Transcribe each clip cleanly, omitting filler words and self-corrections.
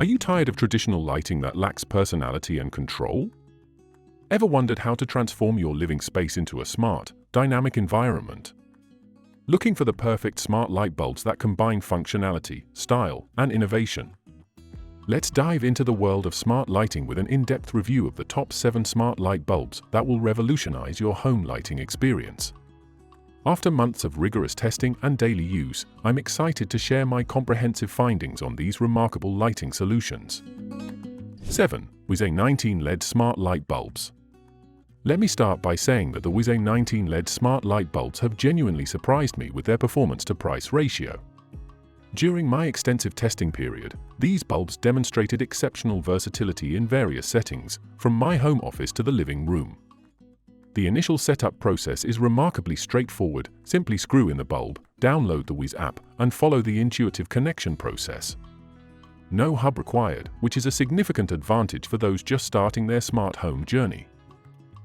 Are you tired of traditional lighting that lacks personality and control? Ever wondered how to transform your living space into a smart, dynamic environment? Looking for the perfect smart light bulbs that combine functionality, style, and innovation? Let's dive into the world of smart lighting with an in-depth review of the top 7 smart light bulbs that will revolutionize your home lighting experience. After months of rigorous testing and daily use, I'm excited to share my comprehensive findings on these remarkable lighting solutions. 7. Wyze 19 LED Smart Light Bulbs. Let me start by saying that the Wyze 19 LED smart light bulbs have genuinely surprised me with their performance-to-price ratio. During my extensive testing period, these bulbs demonstrated exceptional versatility in various settings, from my home office to the living room. The initial setup process is remarkably straightforward. Simply screw in the bulb, download the Wyze app, and follow the intuitive connection process. No hub required, which is a significant advantage for those just starting their smart home journey.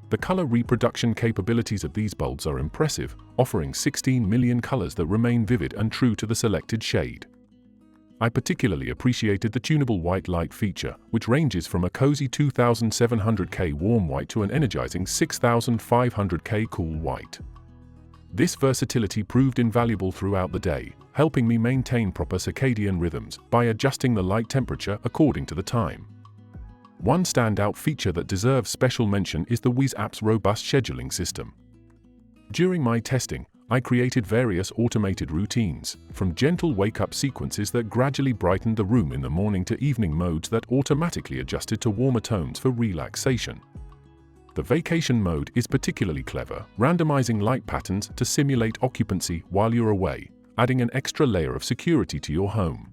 The color reproduction capabilities of these bulbs are impressive, offering 16 million colors that remain vivid and true to the selected shade. I particularly appreciated the tunable white light feature, which ranges from a cozy 2700K warm white to an energizing 6500K cool white. This versatility proved invaluable throughout the day, helping me maintain proper circadian rhythms by adjusting the light temperature according to the time. One standout feature that deserves special mention is the Wyze app's robust scheduling system. During my testing, I created various automated routines, from gentle wake-up sequences that gradually brightened the room in the morning to evening modes that automatically adjusted to warmer tones for relaxation. The vacation mode is particularly clever, randomizing light patterns to simulate occupancy while you're away, adding an extra layer of security to your home.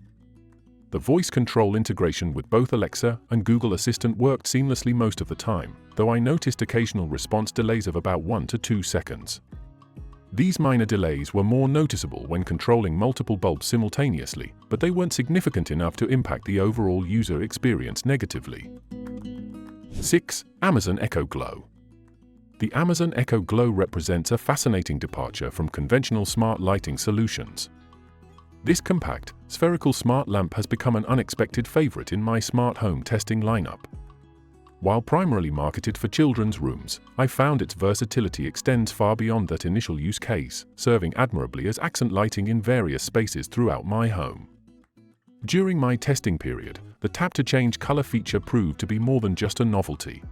The voice control integration with both Alexa and Google Assistant worked seamlessly most of the time, though I noticed occasional response delays of about 1 to 2 seconds. These minor delays were more noticeable when controlling multiple bulbs simultaneously, but they weren't significant enough to impact the overall user experience negatively. 6. Amazon Echo Glow. The Amazon Echo Glow represents a fascinating departure from conventional smart lighting solutions. This compact, spherical smart lamp has become an unexpected favorite in my smart home testing lineup. While primarily marketed for children's rooms, I found its versatility extends far beyond that initial use case, serving admirably as accent lighting in various spaces throughout my home. During my testing period, the tap-to-change color feature proved to be more than just a novelty.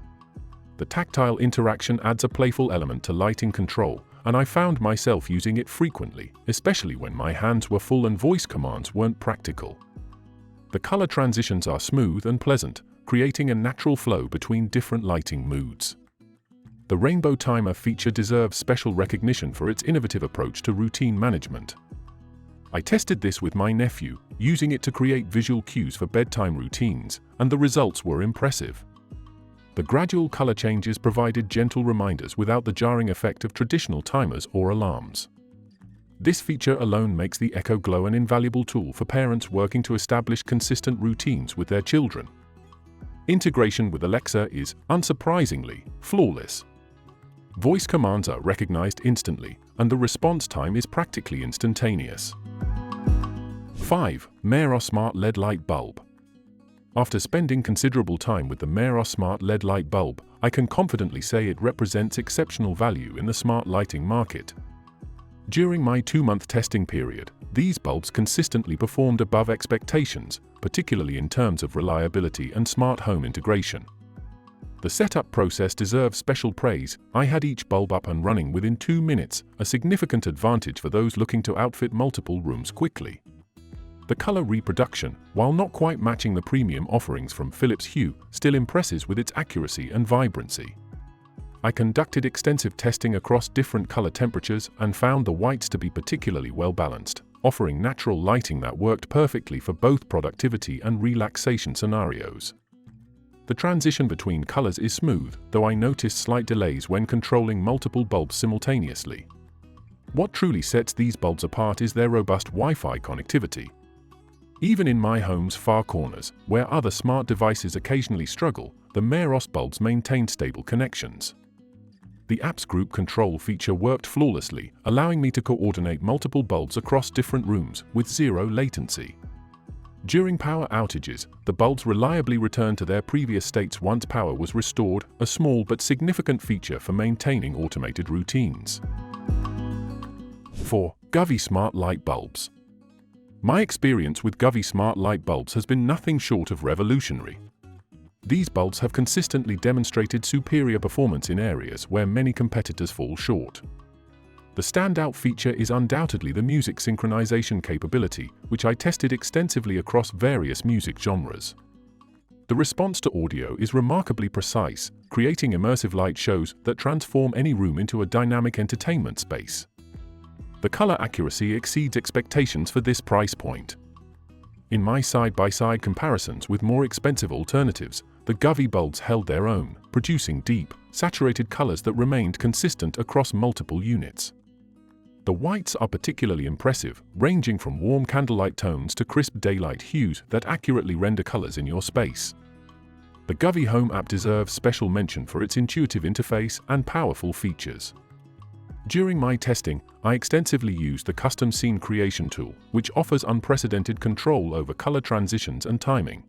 The tactile interaction adds a playful element to lighting control, and I found myself using it frequently, especially when my hands were full and voice commands weren't practical. The color transitions are smooth and pleasant, creating a natural flow between different lighting moods. The rainbow timer feature deserves special recognition for its innovative approach to routine management. I tested this with my nephew, using it to create visual cues for bedtime routines, and the results were impressive. The gradual color changes provided gentle reminders without the jarring effect of traditional timers or alarms. This feature alone makes the Echo Glow an invaluable tool for parents working to establish consistent routines with their children. Integration with Alexa is, unsurprisingly, flawless. Voice commands are recognized instantly, and the response time is practically instantaneous. 5. Meross Smart LED Light Bulb. After spending considerable time with the Meross Smart LED Light Bulb, I can confidently say it represents exceptional value in the smart lighting market. During my 2-month testing period, these bulbs consistently performed above expectations, particularly in terms of reliability and smart home integration. The setup process deserves special praise. I had each bulb up and running within 2 minutes, a significant advantage for those looking to outfit multiple rooms quickly. The color reproduction, while not quite matching the premium offerings from Philips Hue, still impresses with its accuracy and vibrancy. I conducted extensive testing across different color temperatures and found the whites to be particularly well balanced, offering natural lighting that worked perfectly for both productivity and relaxation scenarios. The transition between colors is smooth, though I noticed slight delays when controlling multiple bulbs simultaneously. What truly sets these bulbs apart is their robust Wi-Fi connectivity. Even in my home's far corners, where other smart devices occasionally struggle, the Meross bulbs maintain stable connections. The app's group control feature worked flawlessly, allowing me to coordinate multiple bulbs across different rooms with zero latency. During power outages, the bulbs reliably return to their previous states once power was restored, a small but significant feature for maintaining automated routines. 4. Govee Smart Light Bulbs. My experience with Govee Smart Light Bulbs has been nothing short of revolutionary. These bulbs have consistently demonstrated superior performance in areas where many competitors fall short. The standout feature is undoubtedly the music synchronization capability, which I tested extensively across various music genres. The response to audio is remarkably precise, creating immersive light shows that transform any room into a dynamic entertainment space. The color accuracy exceeds expectations for this price point. In my side-by-side comparisons with more expensive alternatives, the Govee bulbs held their own, producing deep, saturated colors that remained consistent across multiple units. The whites are particularly impressive, ranging from warm candlelight tones to crisp daylight hues that accurately render colors in your space. The Govee Home app deserves special mention for its intuitive interface and powerful features. During my testing, I extensively used the custom scene creation tool, which offers unprecedented control over color transitions and timing.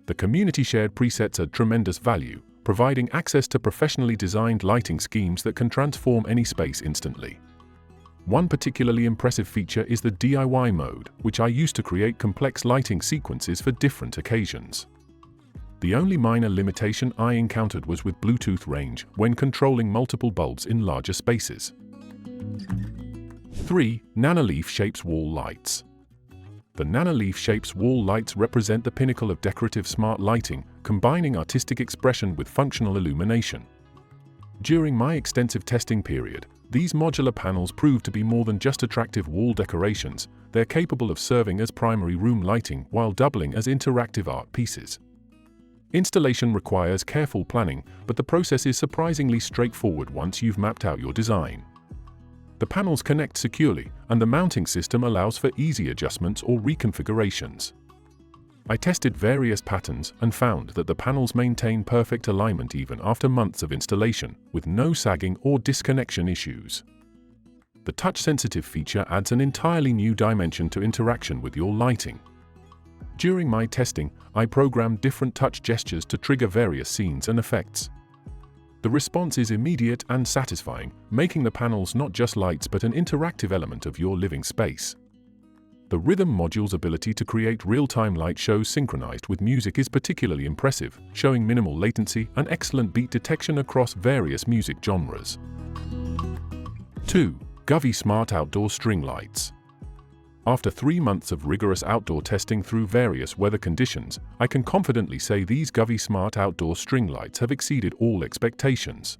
The community-shared presets are tremendous value, providing access to professionally designed lighting schemes that can transform any space instantly. One particularly impressive feature is the DIY mode, which I used to create complex lighting sequences for different occasions. The only minor limitation I encountered was with Bluetooth range when controlling multiple bulbs in larger spaces. 3. Nanoleaf Shapes Wall Lights. The Nanoleaf Shapes wall lights represent the pinnacle of decorative smart lighting, combining artistic expression with functional illumination. During my extensive testing period, these modular panels proved to be more than just attractive wall decorations. They're capable of serving as primary room lighting while doubling as interactive art pieces. Installation requires careful planning, but the process is surprisingly straightforward once you've mapped out your design. The panels connect securely, and the mounting system allows for easy adjustments or reconfigurations. I tested various patterns and found that the panels maintain perfect alignment even after months of installation, with no sagging or disconnection issues. The touch-sensitive feature adds an entirely new dimension to interaction with your lighting. During my testing, I programmed different touch gestures to trigger various scenes and effects. The response is immediate and satisfying, making the panels not just lights but an interactive element of your living space. The rhythm module's ability to create real-time light shows synchronized with music is particularly impressive, showing minimal latency and excellent beat detection across various music genres. 2. Govee Smart Outdoor String Lights. After 3 months of rigorous outdoor testing through various weather conditions, I can confidently say these Govee Smart Outdoor String Lights have exceeded all expectations.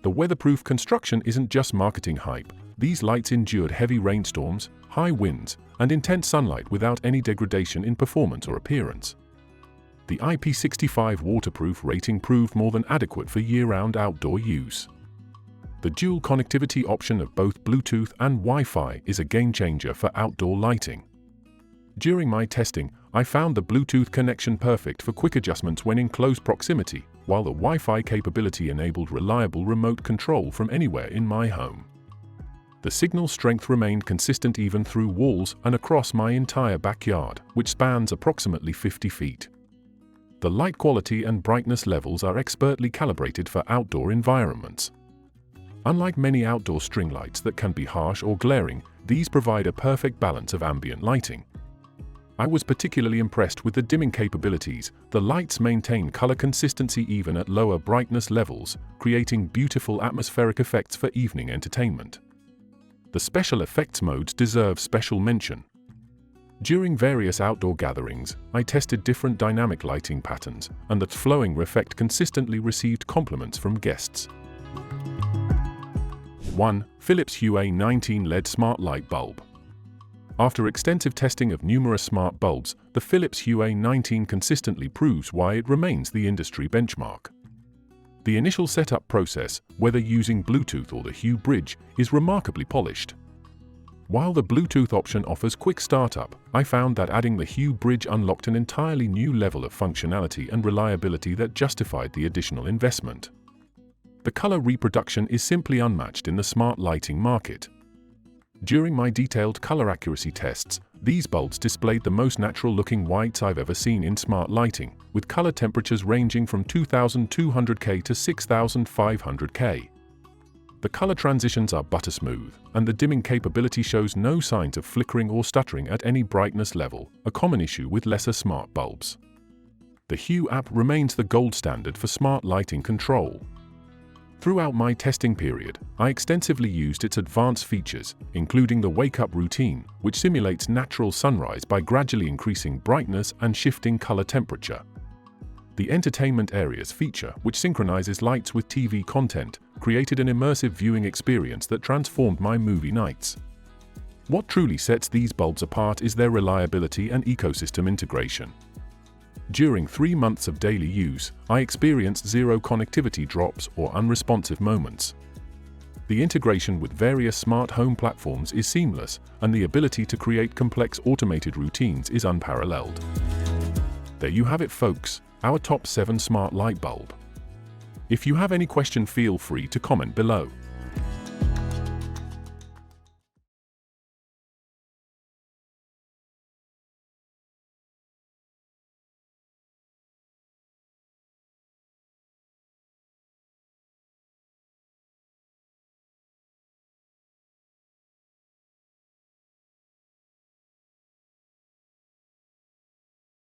The weatherproof construction isn't just marketing hype. These lights endured heavy rainstorms, high winds, and intense sunlight without any degradation in performance or appearance. The IP65 waterproof rating proved more than adequate for year-round outdoor use. The dual connectivity option of both Bluetooth and Wi-Fi is a game-changer for outdoor lighting. During my testing, I found the Bluetooth connection perfect for quick adjustments when in close proximity, while the Wi-Fi capability enabled reliable remote control from anywhere in my home. The signal strength remained consistent even through walls and across my entire backyard, which spans approximately 50 feet. The light quality and brightness levels are expertly calibrated for outdoor environments. Unlike many outdoor string lights that can be harsh or glaring, these provide a perfect balance of ambient lighting. I was particularly impressed with the dimming capabilities. The lights maintain color consistency even at lower brightness levels, creating beautiful atmospheric effects for evening entertainment. The special effects modes deserve special mention. During various outdoor gatherings, I tested different dynamic lighting patterns, and the flowing effect consistently received compliments from guests. 1. Philips Hue A19 LED Smart Light Bulb. After extensive testing of numerous smart bulbs, the Philips Hue A19 consistently proves why it remains the industry benchmark. The initial setup process, whether using Bluetooth or the Hue Bridge, is remarkably polished. While the Bluetooth option offers quick startup, I found that adding the Hue Bridge unlocked an entirely new level of functionality and reliability that justified the additional investment. The color reproduction is simply unmatched in the smart lighting market. During my detailed color accuracy tests, These bulbs displayed the most natural-looking whites I've ever seen in smart lighting, with color temperatures ranging from 2200K to 6500K. The color transitions are butter-smooth, and the dimming capability shows no signs of flickering or stuttering at any brightness level, a common issue with lesser smart bulbs. The Hue app remains the gold standard for smart lighting control. Throughout my testing period, I extensively used its advanced features, including the wake-up routine, which simulates natural sunrise by gradually increasing brightness and shifting color temperature. The Entertainment Areas feature, which synchronizes lights with TV content, created an immersive viewing experience that transformed my movie nights. What truly sets these bulbs apart is their reliability and ecosystem integration. During 3 months of daily use, I experienced zero connectivity drops or unresponsive moments. The integration with various smart home platforms is seamless, and the ability to create complex automated routines is unparalleled. There you have it, folks, our top 7 smart light bulb. If you have any question, feel free to comment below.